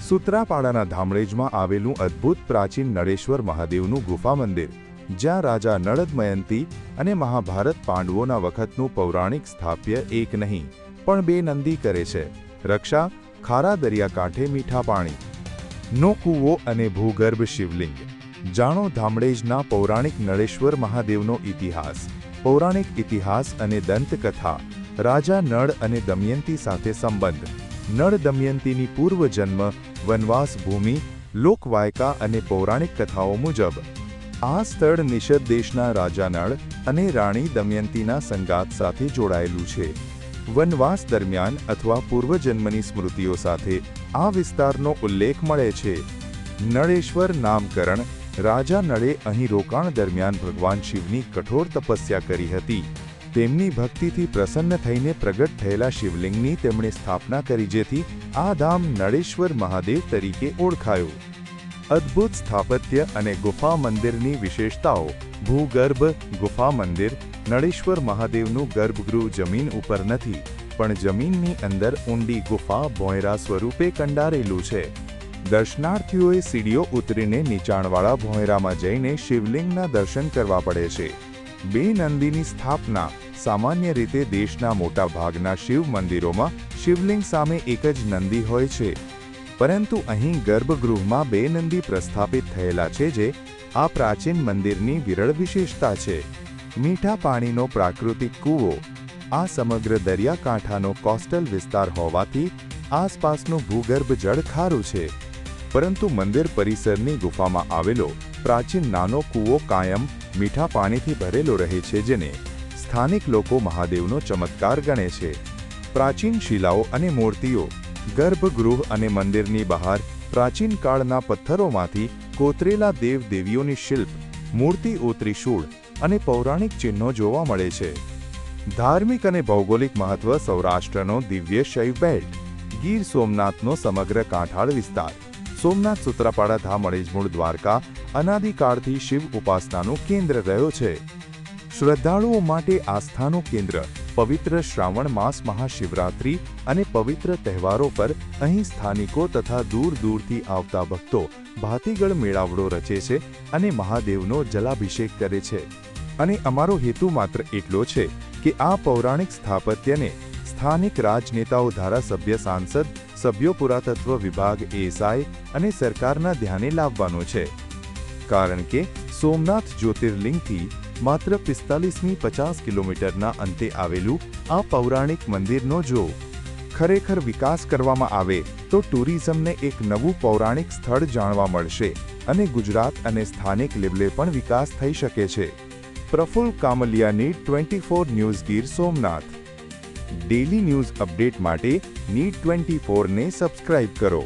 સૂત્રાપાડાના ધામળેજમાં આવેલું અદ્ભુત પ્રાચીન નળેશ્વર મહાદેવનું ગુફા મંદિર, જ્યાં રાજા નળ દમયંતી અને મહાભારત પાંડવોના વખતનું પૌરાણિક સ્થાપ્ય એક નહીં પણ બે નંદી કરે છે. રક્ષા, ખારા દરિયાકાંઠે મીઠા પાણી નો કૂવો અને ભૂગર્ભ શિવલિંગ. જાણો ધામળેજના પૌરાણિક નળેશ્વર મહાદેવનો ઇતિહાસ. પૌરાણિક ઇતિહાસ અને દંતકથા. રાજા નળ અને દમયંતી સાથે સંબંધ. નળ દમયંતીની પૂર્વજન્મ વનવાસ ભૂમિ, લોકવાયકા અને પૌરાણિક કથાઓ મુજબ આ સ્થળ નિષદ દેશના રાજા નળ અને રાણી દમયંતીના સંગાત સાથે જોડાયેલું છે. વનવાસ દરમિયાન અથવા પૂર્વજન્મની સ્મૃતિઓ સાથે આ વિસ્તારનો ઉલ્લેખ મળે છે. નળેશ્વર નામકરણ. રાજા નળે અહીં રોકાણ દરમિયાન ભગવાન શિવની કઠોર તપસ્યા કરી હતી. તેમની ભક્તિથી પ્રસન્ન થઈને પ્રગટ થયેલા શિવલિંગની તેમણે સ્થાપના કરી, જેથી આ ધામ નળેશ્વર મહાદેવ તરીકે ઓળખાયું. અદ્ભુત સ્થાપત્ય અને ગુફા મંદિરની વિશેષતાઓ. ભૂગર્ભ ગુફા મંદિર. નળેશ્વર મહાદેવનું ગર્ભગૃહ જમીન ઉપર નથી, પણ જમીનની અંદર ઊંડી ગુફા ભોંયરા સ્વરૂપે કંડારેલું છે. દર્શનાર્થીઓએ સીડીઓ ઉતરીને નીચાણવાળા ભોંયરામાં જઈને શિવલિંગના દર્શન કરવા પડે છે. બે નંદીની સ્થાપના. સામાન્ય રીતે દેશના મોટા ભાગના શિવ મંદિરોમાં શિવલિંગ સામે એક જ નંદી હોય છે, પરંતુ અહીં ગર્ભગૃહમાં બે નંદી પ્રસ્થાપિત થયેલા છે, જે આ પ્રાચીન મંદિરની વિરળ વિશેષતા છે. મીઠા પાણીનો પ્રાકૃતિક કૂવો. આ સમગ્ર દરિયાકાંઠાનો કોસ્ટલ વિસ્તાર હોવાથી આસપાસનું ભૂગર્ભ જળ ખારું છે, પરંતુ મંદિર પરિસરની ગુફામાં આવેલો પ્રાચીન નાનો કૂવો કાયમ મીઠા પાણીથી ભરેલો રહે છે, જેને સ્થાનિક લોકો મહાદેવનો ચમત્કાર ગણે છે. પ્રાચીન શિલાઓ અને મૂર્તિઓ. ગર્ભગૃહ અને મંદિરની બહાર પ્રાચીન કાળના પથ્થરોમાંથી કોતરેલા દેવદેવીઓની શિલ્પ, મૂર્તિઓ, ત્રિશૂળ અને પૌરાણિક ચિહ્નો જોવા મળે છે. ધાર્મિક અને ભૌગોલિક મહત્વ. સૌરાષ્ટ્રનો દિવ્ય શૈવ બેલ્ટ. ગીર સોમનાથનો સમગ્ર કાંઠાળ વિસ્તાર. સોમનાથ સૂત્રાપાડા ધામળેજ મૂળ દ્વારકા અનાદિકાળથી શિવ ઉપાસનાનું કેન્દ્ર રહ્યો છે. શ્રદ્ધાળુઓ માટે આસ્થાનું કેન્દ્ર. પવિત્ર શ્રાવણ માસ, મહાશિવરાત્રિ અને પવિત્ર તહેવારો પર અહીં સ્થાનિકો તથા દૂર દૂરથી આવતા ભક્તો ભાતીગળ મેળાવડો રચે છે અને મહાદેવનો જલાભિષેક કરે છે. અને અમારો હેતુ માત્ર એટલો છે કે આ પૌરાણિક સ્થાપત્યને સ્થાનિક રાજનેતાઓ, ધારાસભ્ય, સાંસદ, સભ્યો, પુરાતત્વ વિભાગ, એએસઆઈ અને સરકારના ધ્યાને લાવવાનો છે. કારણ કે સોમનાથ જ્યોતિર્લિંગથી માત્ર 45મી 50 કિલોમીટરના અંતે આવેલું આ પૌરાણિક મંદિરનો જો ખરેખર વિકાસ કરવામાં આવે તો ટુરિઝમને એક નવું પૌરાણિક સ્થળ જાણવા મળશે અને ગુજરાત અને સ્થાનિક લેવલે પણ વિકાસ થઈ શકે છે. પ્રફુલ્લ કામલિયાની 24 news Gir Somnath. Daily news update માટે NEED24 ને સબસ્ક્રાઇબ કરો.